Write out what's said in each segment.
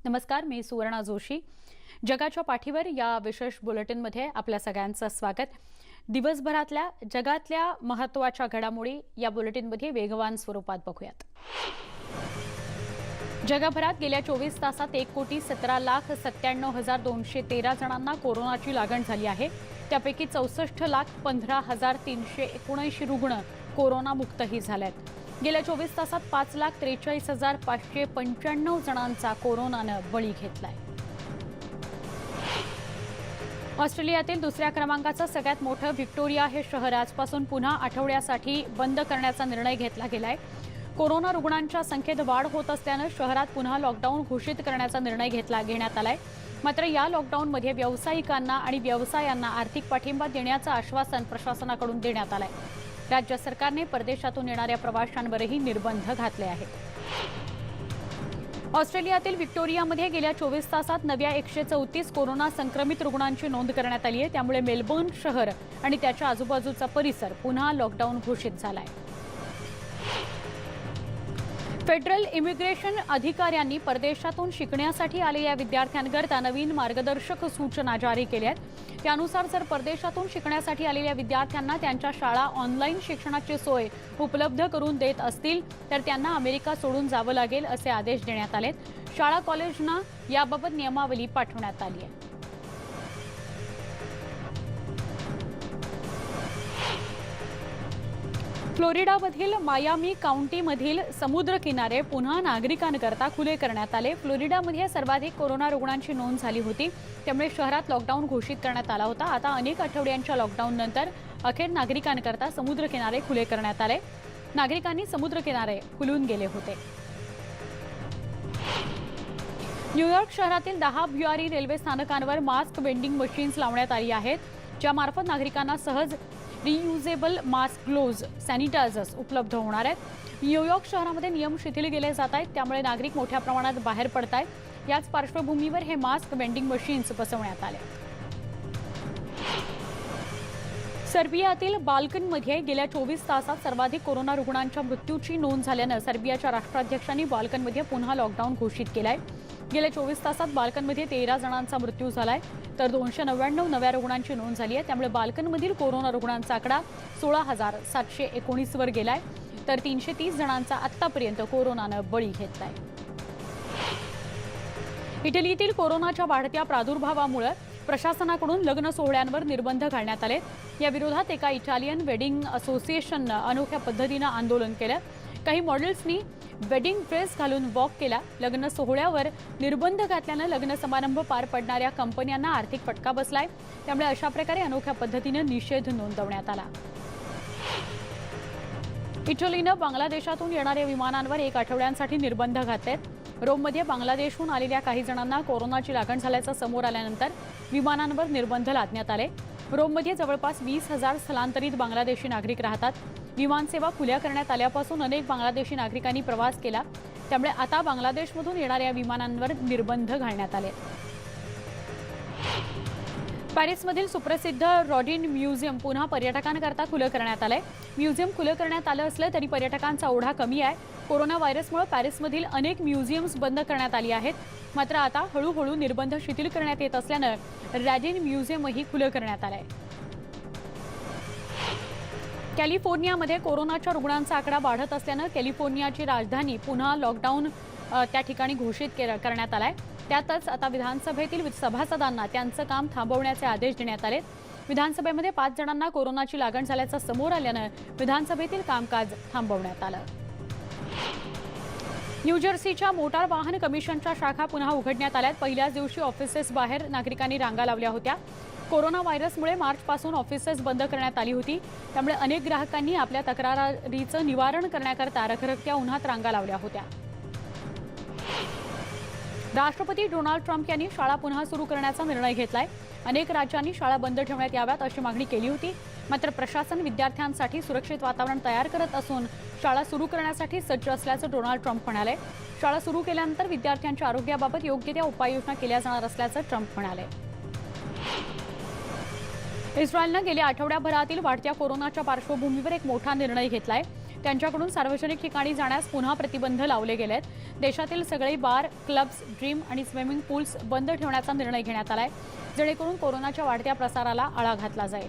नमस्कार, मी सुवर्णा जोशी. जगाच्या पाठीवर या विशेष बुलेटिनमध्ये आपल्या सगळ्यांचं स्वागत. दिवसभरातल्या जगातल्या महत्त्वाच्या घडामोडी या बुलेटिनमध्ये वेगवान स्वरूपात बघूयात. जगभरात गेल्या 24 तासात 1,17,97,213 जणांना कोरोनाची लागण झाली आहे. त्यापैकी 64,15,379 रुग्ण कोरोनामुक्तही झालेत. गेल्या 24 तासात 5,43,595 जणांचा कोरोनानं बळी घेतलाय. ऑस्ट्रेलियातील दुसऱ्या क्रमांकाचं सगळ्यात मोठं व्हिक्टोरिया हे शहर आजपासून पुन्हा आठवड्यासाठी बंद करण्याचा निर्णय घेतला गेलाय. कोरोना रुग्णांच्या संख्येत वाढ होत असल्यानं शहरात पुन्हा लॉकडाऊन घोषित करण्याचा निर्णय घेण्यात आलाय. मात्र या लॉकडाऊनमध्ये व्यावसायिकांना आणि व्यवसायांना आर्थिक पाठिंबा देण्याचं आश्वासन प्रशासनाकडून देण्यात आलंय. राज्य सरकारने परदेशातून येणाऱ्या प्रवाशांवरही निर्बंध घातले आहेत. ऑस्ट्रेलियातील व्हिक्टोरियामध्ये गेल्या 24 तासात नव्या 134 कोरोना संक्रमित रुग्णांची नोंद करण्यात आली आहे. त्यामुळे मेलबर्न शहर आणि त्याच्या आजूबाजूचा परिसर पुन्हा लॉकडाऊन घोषित झालाय. फेडरल इमिग्रेशन अधिकाऱ्यांनी परदेशातून शिकण्यासाठी आलेल्या विद्यार्थ्यांकरता नवीन मार्गदर्शक सूचना जारी केल्या आहेत. त्यानुसार जर परदेशातून शिकण्यासाठी आलेल्या विद्यार्थ्यांना त्यांच्या शाळा ऑनलाईन शिक्षणाची सोय उपलब्ध करून देत असतील तर त्यांना अमेरिका सोडून जावं लागेल असे आदेश देण्यात आलेत. शाळा कॉलेजना याबाबत नियमावली पाठवण्यात आली आहे. फ्लोरिडामधील मायामी काउंटीमधील समुद्रकिनारे पुन्हा नागरिकांकरता खुले करण्यात आले. फ्लोरिडामध्ये सर्वाधिक कोरोना रुग्णांची नोंद झाली होती. त्यामुळे शहरात लॉकडाऊन घोषित करण्यात आला होता. आता अनेक आठवड्यांच्या लॉकडाऊननंतर अखेर नागरिकांकरता समुद्रकिनारे खुले करण्यात आले. नागरिकांनी समुद्रकिनारे खुलून गेले होते. न्यूयॉर्क शहरातील 10 भुयारी रेल्वे स्थानकांवर मास्क वेंडिंग मशीन्स लावण्यात आली आहेत, ज्यामार्फत नागरिकांना सहज रियुजेबल मास्क, ग्लोव्ज, सॅनिटायझर्स उपलब्ध होणार आहेत. न्यूयॉर्क शहरामध्ये नियम शिथिल केले जात आहेत, त्यामुळे नागरिक मोठ्या प्रमाणात बाहेर पडत आहेत. याच पार्श्वभूमीवर हे मास्क वेंडिंग मशीन्स बसवण्यात आले. सर्बियातील बाल्कनमध्ये गेल्या 24 तासात सर्वाधिक कोरोना रुग्णांच्या मृत्यूची नोंद झाल्यानं सर्बियाच्या राष्ट्राध्यक्षांनी बाल्कनमध्ये पुन्हा लॉकडाऊन घोषित केलाय. गेल्या 24 तासात बाल्कनमध्ये 13 जणांचा मृत्यू झालाय तर 299 नव्या रुग्णांची नोंद झाली आहे. त्यामुळे बाल्कनमधील कोरोना रुग्णांचा आकडा 16,719 वर गेलाय तर 330 जणांचा आतापर्यंत कोरोनानं बळी घेतलाय. इटलीतील कोरोनाच्या वाढत्या प्रादुर्भावामुळे प्रशासनाकडून लग्न सोहळ्यांवर निर्बंध घालण्यात आले. या विरोधात एका इटालियन वेडिंग असोसिएशननं अनोख्या पद्धतीनं आंदोलन केलं. काही मॉडेल्सनी वेडिंग ड्रेस घालून वॉक केला. लग्न सोहळ्यावर निर्बंध घातल्यानं लग्न समारंभ पार पडणाऱ्या कंपन्यांना आर्थिक फटका बसलाय. त्यामुळे अशा प्रकारे अनोख्या पद्धतीनं निषेध नोंदवण्यात आला. इटलीनं बांगलादेशातून येणाऱ्या विमानांवर 1 आठवड्यांसाठी निर्बंध घातलेत. रोममध्ये बांगलादेशहून आलेल्या काही जणांना कोरोनाची लागण झाल्याचं समोर आल्यानंतर विमानांवर निर्बंध लादण्यात आले. रोममध्ये जवळपास 20,000 स्थलांतरित बांगलादेशी नागरिक राहतात. विमानसेवा खुल्या करण्यात आल्यापासून अनेक बांगलादेशी नागरिकांनी प्रवास केला. त्यामुळे आता बांगलादेशमधून येणाऱ्या विमानांवर निर्बंध घालण्यात आले. पॅरिसमधील सुप्रसिद्ध रॉडिन म्युझियम पुन्हा पर्यटकांकरता खुलं करण्यात आलंय. म्युझियम खुलं करण्यात आलं असलं तरी पर्यटकांचा ओढा कमी आहे. कोरोना व्हायरसमुळे पॅरिसमधील अनेक म्युझियम्स बंद करण्यात आली आहेत. मात्र आता हळूहळू निर्बंध शिथिल करण्यात येत असल्यानं रॉडिन म्युझियमही खुलं करण्यात आलंय. कॅलिफोर्नियामध्ये कोरोनाच्या रुग्णांचा आकडा वाढत असल्यानं कॅलिफोर्नियाची राजधानी पुन्हा लॉकडाऊन त्या ठिकाणी घोषित करण्यात आलाय. त्यातच आता विधानसभेतील सभासदांना त्यांचं काम थांबवण्याचे आदेश देण्यात आले. विधानसभेमध्ये 5 जणांना कोरोनाची लागण झाल्याचं समोर आल्यानं विधानसभेतील कामकाज थांबवण्यात आलं. न्यूजर्सीच्या मोटार वाहन कमिशनच्या शाखा पुन्हा उघडण्यात आल्यात. पहिल्याच दिवशी ऑफिसेस बाहेर नागरिकांनी रांगा लावल्या होत्या. कोरोना व्हायरसमुळे मार्चपासून ऑफिसेस बंद करण्यात आली होती. त्यामुळे अनेक ग्राहकांनी आपल्या तक्रारीचं निवारण करण्याकरता रखरखत्या उन्हात रांगा लावल्या होत्या. राष्ट्रपती डोनाल्ड ट्रम्प यांनी शाळा पुन्हा सुरू करण्याचा निर्णय घेतलाय. अनेक राज्यांनी शाळा बंद ठेवण्यात याव्यात अशी मागणी केली होती. मात्र प्रशासन विद्यार्थ्यांसाठी सुरक्षित वातावरण तयार करत असून शाळा सुरू करण्यासाठी सज्ज असल्याचं डोनाल्ड ट्रम्प म्हणाले. शाळा सुरू केल्यानंतर विद्यार्थ्यांच्या आरोग्याबाबत योग्य त्या उपाययोजना केल्या जाणार असल्याचं ट्रम्प म्हणाले. इस्रायलनं गेल्या आठवड्याभरातील वाढत्या कोरोनाच्या पार्श्वभूमीवर एक मोठा निर्णय घेतलाय. त्यांच्याकडून सार्वजनिक ठिकाणी जाण्यास पुन्हा प्रतिबंध लावले गेले आहेत। देशातील सगळे बार, क्लब्स, जिम आणि स्विमिंग पूल्स बंद ठेवण्याचा निर्णय घेण्यात आलाय, जेणेकरून कोरोनाच्या वाढत्या प्रसाराला आळा घातला जाईल।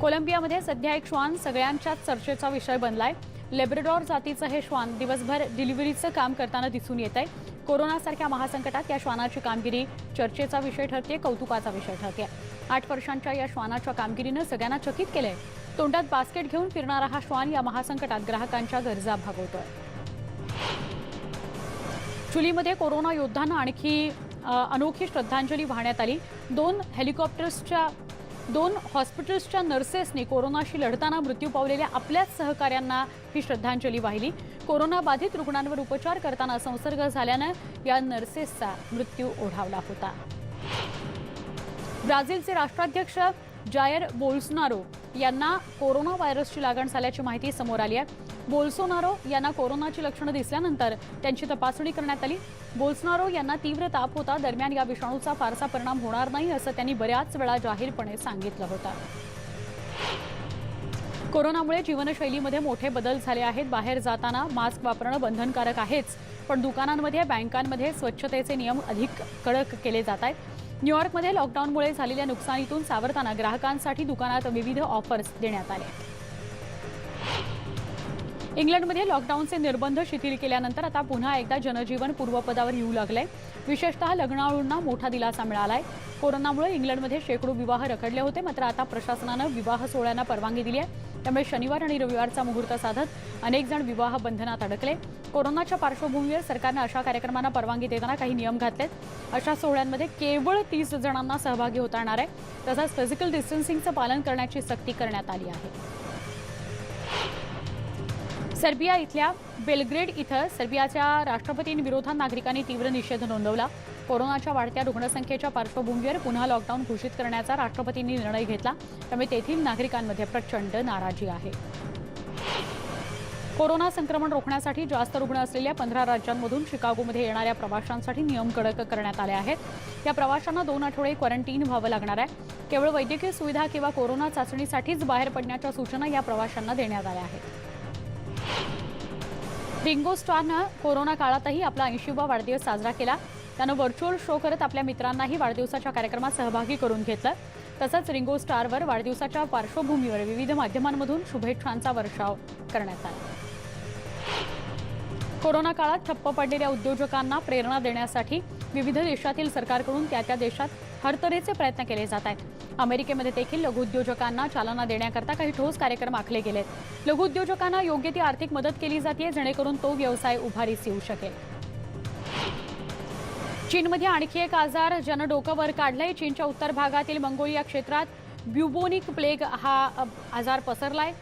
कोलंबियामध्ये सध्या एक श्वान सगळ्यांच्याच चर्चेचा विषय बनलाय। लेब्राडॉर जातीचं हे श्वान दिवसभर डिलिव्हरीचं काम करताना दिसून येत आहे। कोरोनासारख्या महासंकटात या श्वानाची कामगिरी चर्चेचा विषय ठरते, कौतुकाचा विषय ठरते। 8 वर्षांच्या या श्वानाच्या कामगिरीनं सगळ्यांना चकित केलंय। तोंडात बास्केट घेऊन फिरणारा हा श्वान या महासंकटात ग्राहकांच्या गरजा भागवतोय। चिलीमध्ये कोरोना योद्ध्यांना आणखी अनोखी श्रद्धांजली वाहण्यात आली। 2 हॉस्पिटल्सच्या नर्सेसनी कोरोनाशी लढताना मृत्यू पावलेल्या आपल्याच सहकाऱ्यांना ही श्रद्धांजली वाहिली। कोरोना बाधित रुग्णांवर उपचार करताना संसर्ग झाल्यानं या नर्सेसचा मृत्यू ओढावला होता। ब्राझीलचे राष्ट्राध्यक्ष जायर बोल्सोनारो यांना कोरोना व्हायरसची लागण झाल्याची माहिती समोर आली आहे। बोल्सोनारो यांना कोरोनाची लक्षणं दिसल्यानंतर त्यांची तपासणी करण्यात आली। बोल्सोनारो यांना तीव्र ताप होता। दरम्यान या विषाणूचा फारसा परिणाम होणार नाही असं त्यांनी बऱ्याच वेळा जाहीरपणे सांगितलं होतं। कोरोनामुळे जीवनशैलीमध्ये मोठे बदल झाले आहेत। बाहेर जाताना मास्क वापरणं बंधनकारक आहेच, पण दुकानांमध्ये, बँकांमध्ये स्वच्छतेचे नियम अधिक कडक केले जात आहेत। न्यूयॉर्कमध्ये लॉकडाऊनमुळे झालेल्या नुकसानीतून सावरताना ग्राहकांसाठी दुकानात विविध ऑफर्स देण्यात आले। इंग्लंडमध्ये लॉकडाऊनचे निर्बंध शिथिल केल्यानंतर आता पुन्हा एकदा जनजीवन पूर्वपदावर येऊ लागलंय। विशेषतः लग्नाळूंना मोठा दिलासा मिळालाय। कोरोनामुळे इंग्लंडमध्ये शेकडो विवाह रखडले होते, मात्र आता प्रशासनानं विवाह सोहळ्यांना परवानगी दिली आहे। त्यामुळे शनिवार आणि रविवारचा मुहूर्त साधत अनेक जण विवाह बंधनात अडकले। कोरोनाच्या पार्श्वभूमीवर सरकारनं अशा कार्यक्रमांना परवानगी देताना काही नियम घातलेत। अशा सोहळ्यांमध्ये केवळ 30 जणांना सहभागी होता येणार आहे। तसंच फिजिकल डिस्टन्सिंगचं पालन करण्याची सक्ती करण्यात आली आहे। सर्बिया इथल्या बेलग्रेड इथं सर्बियाच्या राष्ट्रपतींविरोधात नागरिकांनी तीव्र निषेध नोंदवला। कोरोनाच्या वाढत्या रुग्णसंख्येच्या पार्श्वभूमीवर पुन्हा लॉकडाऊन घोषित करण्याचा राष्ट्रपतींनी निर्णय घेतला, त्यामुळे तेथील नागरिकांमध्ये प्रचंड नाराजी आहे। कोरोना संक्रमण रोखण्यासाठी जास्त रुग्ण असलेल्या 15 राज्यांमधून शिकागोमध्ये येणाऱ्या प्रवाशांसाठी नियम कडक करण्यात आले आहेत। या प्रवाशांना 2 आठवडे क्वारंटीन व्हावं लागणार आहे। केवळ वैद्यकीय सुविधा किंवा कोरोना चाचणीसाठीच बाहेर पडण्याच्या सूचना या प्रवाशांना देण्यात आल्या आहेत। रिंगो स्टारनं कोरोना काळातही आपला 80वा वाढदिवस साजरा केला। त्यानं व्हर्च्युअल शो करत आपल्या मित्रांनाही वाढदिवसाच्या कार्यक्रमात सहभागी करून घेतलं। तसंच रिंगो स्टारवर वाढदिवसाच्या पार्श्वभूमीवर विविध माध्यमांमधून शुभेच्छांचा वर्षाव करण्यात आला। कोरोना काळात ठप्प पडलेल्या उद्योजकांना प्रेरणा देण्यासाठी विविध देशातील सरकारकडून त्या देशात हरतऱ्हेचे प्रयत्न केले जात आहेत। अमेरिकेमध्ये देखील लघुउद्योजकांना चालना देण्याकरता काही ठोस कार्यक्रम आखले गेलेत। लघुउद्योजकांना योग्य ती आर्थिक मदत केली जाते, जेणेकरून तो व्यवसाय उभारीस येऊ शकेल। चीनमध्ये आणखी एक आजार ज्यानं डोकं वर काढलंय। चीनच्या उत्तर भागातील मंगोलिया क्षेत्रात ब्युबोनिक प्लेग हा आजार पसरलाय।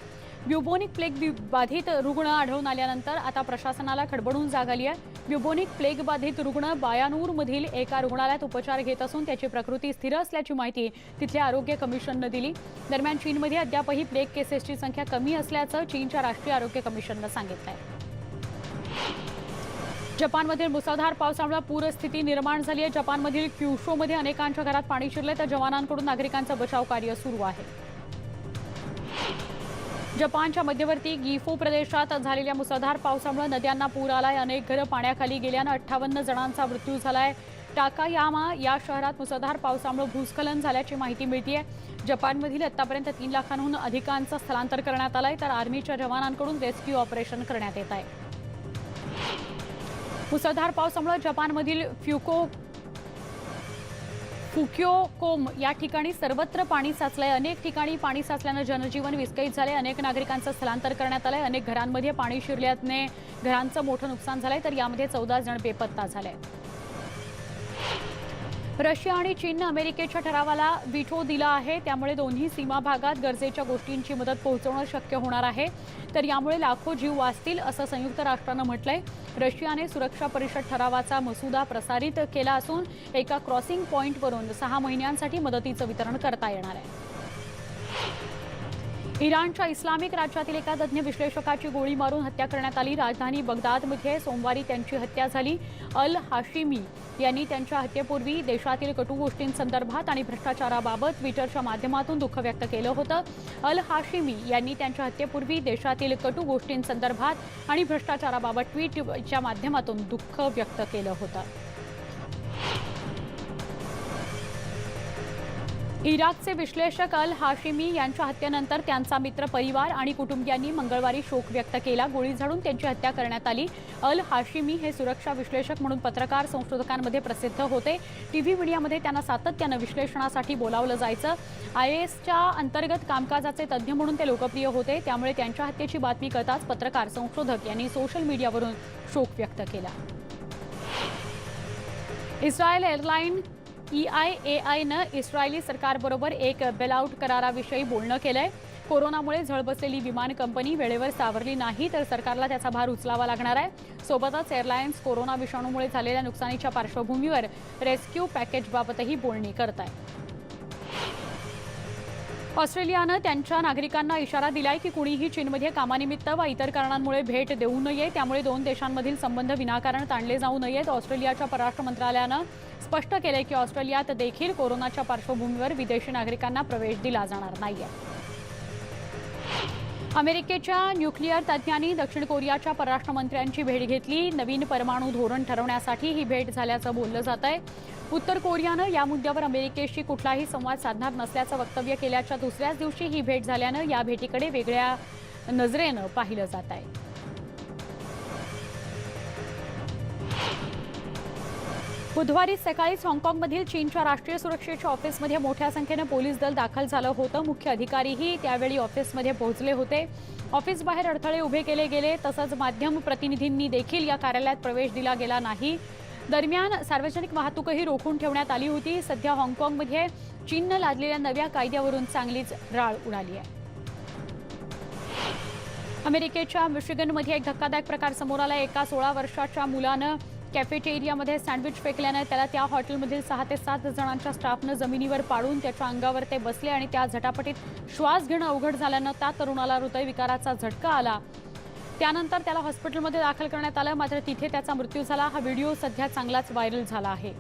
ब्युबोनिक प्लेग बाधित रुग्ण आढळून आल्यानंतर आता प्रशासनाला खडबडून जाग आली आहे। ब्युबोनिक प्लेग बाधित रुग्ण बायानूरमधील एका रुग्णालयात उपचार घेत असून त्याची प्रकृती स्थिर असल्याची माहिती तिथल्या आरोग्य कमिशननं दिली। दरम्यान चीनमध्ये अद्यापही प्लेग केसेसची संख्या कमी असल्याचं चीनच्या राष्ट्रीय आरोग्य कमिशननं सांगितलंय। जपानमधील मुसळधार पावसामुळे पूरस्थिती निर्माण झाली आहे। जपानमधील क्युशोमध्ये अनेकांच्या घरात पाणी शिरले, तर जवानांकडून नागरिकांचं बचाव कार्य सुरू आहे। जपानच्या मध्यवर्ती गिफो प्रदेशात झालेल्या मुसळधार पावसामुळे नद्यांना पूर आलाय। अनेक घरं पाण्याखाली गेल्यानं 58 जणांचा मृत्यू झालाय। टाकायामा या शहरात मुसळधार पावसामुळे भूस्खलन झाल्याची माहिती मिळतेय। जपानमधील आतापर्यंत 3 लाखांहून अधिकांचं स्थलांतर करण्यात आलंय, तर आर्मीच्या जवानांकडून रेस्क्यू ऑपरेशन करण्यात येत आहे। मुसळधार पावसामुळे जपानमधील फुक्योकोम या ठिकाणी सर्वत्र पाणी साचलंय। अनेक ठिकाणी पाणी साचल्यानं जनजीवन विस्कळीत झालंय। अनेक नागरिकांचं स्थलांतर करण्यात आलंय। अनेक घरांमध्ये पाणी शिरल्याने घरांचं मोठं नुकसान झालंय, तर यामध्ये 14 जण बेपत्ता झाले। रशिया आणि चीननं अमेरिकेच्या ठरावाला व्हीटो दिला आहे, त्यामुळे दोन्ही सीमा भागात गरजेच्या गोष्टींची मदत पोहोचवणं शक्य होणार आहे, तर यामुळे लाखो जीव वाचतील असं संयुक्त राष्ट्रानं म्हटलंय। रशियाने सुरक्षा परिषद ठरावाचा मसुदा प्रसारित केला असून एका क्रॉसिंग पॉइंटवरून 6 महिन्यांसाठी मदतीचं वितरण करता येणार आहे। इराणच्या इस्लामिक राज्यातील एका तज्ज्ञ विश्लेषकाची गोळी मारून हत्या करण्यात आली। राजधानी बगदादमध्ये सोमवारी त्यांची हत्या झाली। अल हाशिमी यांनी त्यांच्या हत्येपूर्वी देशातील कटू गोष्टींसंदर्भात आणि भ्रष्टाचाराबाबत ट्विटरच्या माध्यमातून दुःख व्यक्त केलं होतं। अल हाशिमी यांनी त्यांच्या हत्येपूर्वी देशातील कटू गोष्टींसंदर्भात आणि भ्रष्टाचाराबाबत ट्विटच्या माध्यमातून दुःख व्यक्त केलं होतं। इराकचे विश्लेषक अल हाशिमी यांच्या हत्येनंतर त्यांचा मित्र, परिवार आणि कुटुंबियांनी मंगळवारी शोक व्यक्त केला। गोळी झाडून त्यांची हत्या करण्यात आली। अल हाशिमी हे सुरक्षा विश्लेषक म्हणून पत्रकार संशोधकांमध्ये प्रसिद्ध होते। टीव्ही मीडियामध्ये त्यांना सातत्यानं विश्लेषणासाठी बोलावलं जायचं। आयएसच्या अंतर्गत कामकाजाचे तज्ज्ञ म्हणून ते लोकप्रिय होते। त्यामुळे त्यांच्या हत्येची बातमी कळताच पत्रकार संशोधक यांनी सोशल मीडियावरून शोक व्यक्त केला। इस्रायल एअरलाइन EIAIनं इस्रायली सरकारबरोबर एक बेलआउट कराराविषयी बोलणं केलंय। कोरोनामुळे झळ बसलेली विमान कंपनी वेळेवर सावरली नाही तर सरकारला त्याचा भार उचलावा लागणार आहे। सोबतच एअरलाइन्स कोरोना विषाणूमुळे झालेल्या नुकसानीच्या पार्श्वभूमीवर रेस्क्यू पॅकेजबाबतही बोलणी करत आहे। ऑस्ट्रेलियानं त्यांच्या नागरिकांना इशारा दिलाय की कुणीही चीनमध्ये कामानिमित्त व इतर कारणांमुळे भेट देऊ नये। त्यामुळे दोन देशांमधील संबंध विनाकारण ताणले जाऊ नयेत। ऑस्ट्रेलियाच्या परराष्ट्र मंत्रालयानं स्पष्ट केलंय की ऑस्ट्रेलियात देखील कोरोनाच्या पार्श्वभूमीवर विदेशी नागरिकांना प्रवेश दिला जाणार नाहीये। अमेरिकेच्या न्यूक्लिअर तज्ज्ञांनी दक्षिण कोरियाच्या परराष्ट्र मंत्र्यांची भेट घेतली। नवीन परमाणु धोरण ठरवण्यासाठी ही भेट झाल्याचं बोललं जात आहे। उत्तर कोरियानं या मुद्द्यावर अमेरिकेशी कुठलाही संवाद साधणार नसल्याचं वक्तव्य केल्याच्या दुसऱ्याच दिवशी ही भेट झाल्यानं या भेटीकडे वेगळ्या नजरेनं पाहिलं जात आहे। बुधवारी सकाळीच हाँगकाँगमधील चीनच्या राष्ट्रीय सुरक्षेच्या ऑफिसमध्ये मोठ्या संख्येनं पोलीस दल दाखल झालं होतं। मुख्य अधिकारीही त्यावेळी ऑफिसमध्ये पोहोचले होते। ऑफिस बाहेर अडथळे उभे केले गेले, तसंच माध्यम प्रतिनिधींनी देखील या कार्यालयात प्रवेश दिला गेला नाही। दरम्यान सार्वजनिक वाहतूकही रोखून ठेवण्यात आली होती। सध्या हाँगकाँगमध्ये चीननं लादलेल्या नव्या कायद्यावरून चांगलीच राळ उडाली आहे। अमेरिकेच्या मिशिगनमध्ये एक धक्कादायक प्रकार समोर आला। एका 16 वर्षाच्या मुलानं कॅफेटेरियामध्ये सँडविच फेकल्यानं त्याला त्या हॉटेलमधील 6 ते 7 जणांच्या स्टाफनं जमिनीवर पाडून त्याच्या अंगावर ते बसले आणि त्या झटापटीत श्वास घेणं अवघड झाल्यानं त्या तरुणाला हृदयविकाराचा झटका आला। त्यानंतर त्याला हॉस्पिटलमध्ये दाखल करण्यात आलं, मात्र तिथे त्याचा मृत्यू झाला। हा व्हिडिओ सध्या चांगलाच व्हायरल झाला आहे।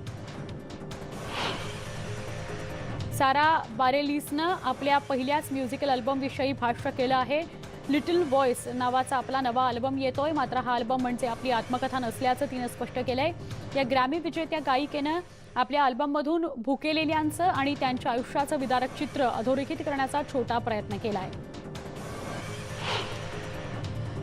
सारा बारेलिसनं आपल्या पहिल्याच म्युझिकल अल्बमविषयी भाष्य केलं आहे। लिटिल व्हॉइस नावाचा आपला नवा अल्बम येतोय, मात्र हा अल्बम म्हणजे आपली आत्मकथा नसल्याचं तिनं स्पष्ट केलंय। या ग्रॅमी विजेत्या गायिकेनं आपल्या अल्बममधून भुकेलेल्यांचं आणि त्यांच्या आयुष्याचं विदारक चित्र अधोरेखित करण्याचा छोटा प्रयत्न केलाय।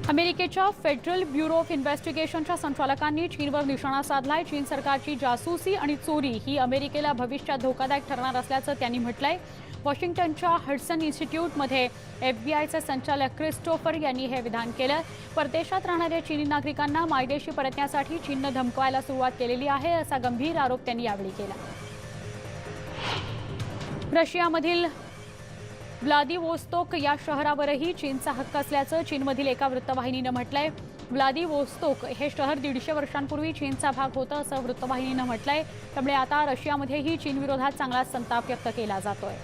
अमेरिकेच्या फेडरल ब्युरो ऑफ इन्व्हेस्टिगेशनच्या संचालकांनी चीनवर निशाणा साधलाय। चीन सरकारची जासूसी आणि चोरी ही अमेरिकेला भविष्यात धोकादायक ठरणार असल्याचं त्यांनी म्हटलंय। वॉशिंग्टनच्या हडसन इन्स्टिट्यूटमध्ये FBIचे संचालक क्रिस्टोफर यांनी हे विधान केलं। परदेशात राहणाऱ्या चीनी नागरिकांना मायदेशी परतण्यासाठी चीननं धमकावायला सुरुवात केलेली आहे, असा गंभीर आरोप त्यांनी यावेळी केला। रशियामधील व्लादिवोस्तोक या शहरावरही चीनचा हक्क असल्याचं चीनमधील एका वृत्तवाहिनीनं म्हटलंय। व्लादिवोस्तोक हे शहर 150 वर्षांपूर्वी चीनचा भाग होतं, असं वृत्तवाहिनीनं म्हटलंय। त्यामुळे आता रशियामध्येही चीनविरोधात चांगलाच संताप व्यक्त केला जातोय।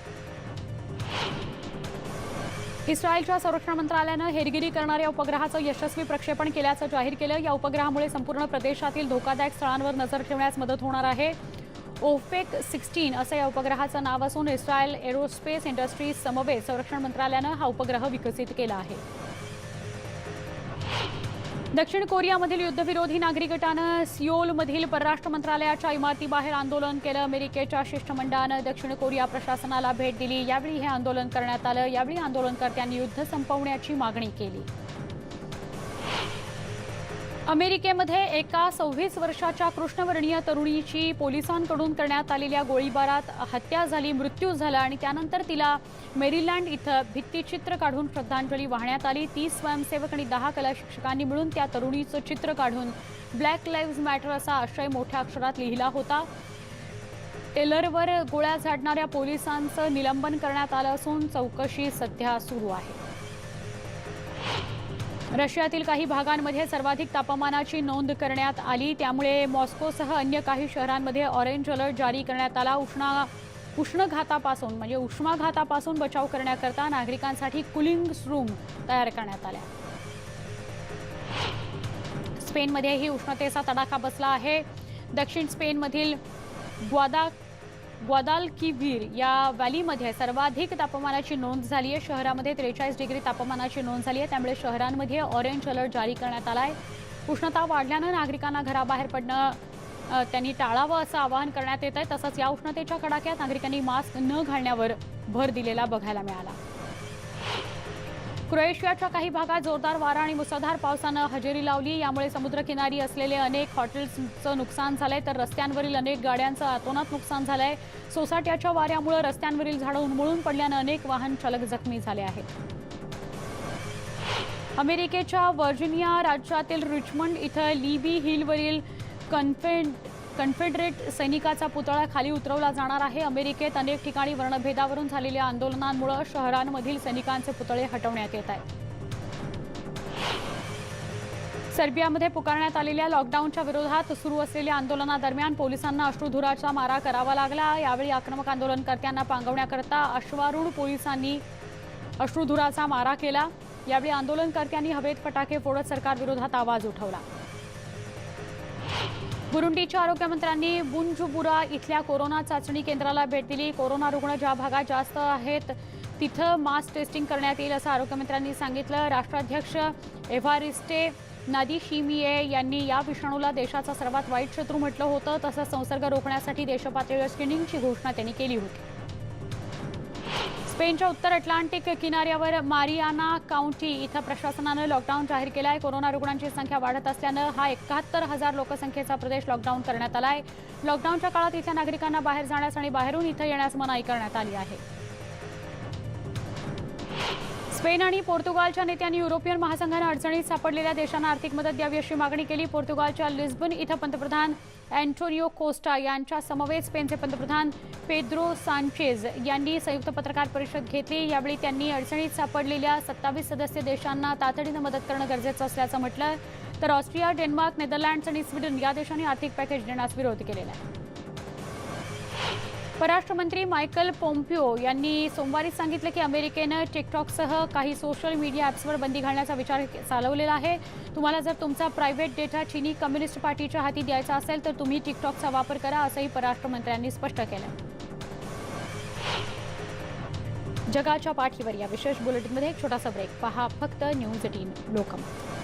इस्रायलच्या संरक्षण मंत्रालयानं हेरगिरी करणाऱ्या उपग्रहाचं यशस्वी प्रक्षेपण केल्याचं जाहीर केलं। या उपग्रहामुळे संपूर्ण प्रदेशातील धोकादायक स्थळांवर नजर ठेवण्यास मदत होणार आहे। ओफेक 16 असं या उपग्रहाचं नाव असून इस्रायल एरोस्पेस इंडस्ट्रीज समवेत संरक्षण मंत्रालयानं हा उपग्रह विकसित केला आहे। दक्षिण कोरियामधील युद्धविरोधी नागरिक गटानं सिओलमधील परराष्ट्र मंत्रालयाच्या इमारतीबाहेर आंदोलन केलं। अमेरिकेच्या शिष्टमंडळानं दक्षिण कोरिया प्रशासनाला भेट दिली। यावेळी हे आंदोलन करण्यात आलं। यावेळी आंदोलनकर्त्यांनी युद्ध संपवण्याची मागणी केली। अमेरिकेमध्ये एका 26 वर्षाच्या कृष्णवर्णीय तरुणीची पोलिसांकडून करण्यात आलेल्या गोळीबारात हत्या झाली, मृत्यू झाला आणि त्यानंतर तिला मेरीलँड इथं भित्तिचित्र काढून श्रद्धांजली वाहण्यात आली। 30 स्वयंसेवक आणि 10 कला शिक्षकांनी मिळून त्या तरुणीचं चित्र काढून ब्लॅक लाईव्हज मॅटर असा आशय मोठ्या अक्षरात लिहिला होता। टेलरवर गोळ्या झाडणाऱ्या पोलिसांचं निलंबन करण्यात आलं असून चौकशी सध्या सुरू आहे। रशियातील काही भागांमध्ये सर्वाधिक तापमानाची नोंद करण्यात आली, त्यामुळे मॉस्कोसह अन्य काही शहरांमध्ये ऑरेंज अलर्ट जारी करण्यात आला। उष्माघातापासून म्हणजे उष्माघातापासून बचाव करण्याकरता नागरिकांसाठी कूलिंग रूम तयार करण्यात आल्या. स्पेनमध्येही उष्णतेचा तडाखा बसला आहे. दक्षिण स्पेनमधील ग्वादालकिव्हिर या व्हॅलीमध्ये सर्वाधिक तापमानाची नोंद झाली आहे. शहरामध्ये 43 डिग्री तापमानाची नोंद झाली आहे. त्यामुळे शहरांमध्ये ऑरेंज अलर्ट जारी करण्यात आला आहे. उष्णता वाढल्यानं नागरिकांना घराबाहेर पडणं त्यांनी टाळावं असं आवाहन करण्यात येत आहे. तसंच या उष्णतेच्या कडाक्यात नागरिकांनी मास्क न घालण्यावर भर दिलेला बघायला मिळाला. क्रोएशियाच्या काही भागात जोरदार वारा आणि मुसळधार पावसानं हजेरी लावली. यामुळे समुद्रकिनारी असलेले अनेक हॉटेल्सचं नुकसान झालंय, तर रस्त्यांवरील अनेक गाड्यांचं अतोनात नुकसान झालंय. सोसाट्याच्या वाऱ्यामुळे रस्त्यांवरील झाडं उन्मळून पडल्यानं अनेक वाहन चालक जखमी झाले आहेत. अमेरिकेच्या व्हर्जिनिया राज्यातील रिचमंड इथं लिबी हिलवरील कन्फेडरेट सैनिकाचा पुतळा खाली उतरवला जाणार आहे. अमेरिकेत अनेक ठिकाणी वर्णभेदावरून झालेल्या आंदोलनांमुळे शहरांमधील सैनिकांचे पुतळे हटवण्यात येत आहेत. सर्बियामध्ये पुकारण्यात आलेल्या लॉकडाऊनच्या विरोधात सुरू असलेल्या आंदोलनादरम्यान पोलिसांना अश्रुधुराचा मारा करावा लागला. यावेळी आक्रमक आंदोलनकर्त्यांना पांगवण्याकरता अश्वारूढ पोलिसांनी अश्रुधुराचा मारा केला. यावेळी आंदोलनकर्त्यांनी हवेत फटाके फोडत सरकारविरोधात आवाज उठवला. बुरुंडीच्या आरोग्यमंत्र्यांनी बुंजुबुरा इथल्या कोरोना चाचणी केंद्राला भेट दिली. कोरोना रुग्ण ज्या भागात जास्त आहेत तिथं मास टेस्टिंग करण्यात येईल असं आरोग्यमंत्र्यांनी सांगितलं. राष्ट्राध्यक्ष एव्हारिस्टे नादिशिमिये यांनी या विषाणूला देशाचा सर्वात वाईट शत्रू म्हटलं होतं. तसंच संसर्ग रोखण्यासाठी देशपातळीवर स्क्रीनिंगची घोषणा त्यांनी केली होती. स्पेनच्या उत्तर अटलांटिक किनाऱ्यावर मारियाना काउंटी इथं प्रशासनानं लॉकडाऊन जाहीर केला आहे. कोरोना रुग्णांची संख्या वाढत असल्यानं हा 71,000 लोकसंख्येचा प्रदेश लॉकडाऊन करण्यात आला आहे. लॉकडाऊनच्या काळात इथल्या नागरिकांना बाहेर जाण्यास आणि बाहेरून इथं येण्यास मनाई करण्यात आली आहे. स्पेन आणि पोर्तुगालच्या नेत्यांनी युरोपियन महासंघानं अडचणीत सापडलेल्या देशांना आर्थिक मदत द्यावी अशी मागणी केली. पोर्तुगालच्या लिस्बन इथं पंतप्रधान अँटोनियो कोस्टा यांच्या समवेत स्पेनचे पंतप्रधान पेद्रो सांचेज यांनी संयुक्त पत्रकार परिषद घेतली. यावेळी त्यांनी अडचणीत सापडलेल्या 27 सदस्य देशांना तातडीनं मदत करणं गरजेचं असल्याचं म्हटलं. तर ऑस्ट्रिया, डेन्मार्क, नेदरलँड्स आणि स्वीडन या देशांनी आर्थिक पॅकेज देण्यास विरोध केलेला आहे. परराष्ट्रमंत्री मायकल पोम्पिओ यांनी सोमवारी सांगितलं की अमेरिकेनं टिकटॉकसह काही सोशल मीडिया ॲप्सवर बंदी घालण्याचा विचार चालवलेला आहे. तुम्हाला जर तुमचा प्रायव्हेट डेटा चीनी कम्युनिस्ट पार्टीच्या हाती द्यायचा असेल तर तुम्ही टिकटॉकचा वापर करा असंही परराष्ट्रमंत्र्यांनी स्पष्ट केलं. जगाच्या पाठीवर या विशेष बुलेटिनमध्ये एक छोटासा ब्रेक. पहा फक्त न्यूज 18 लोकमत.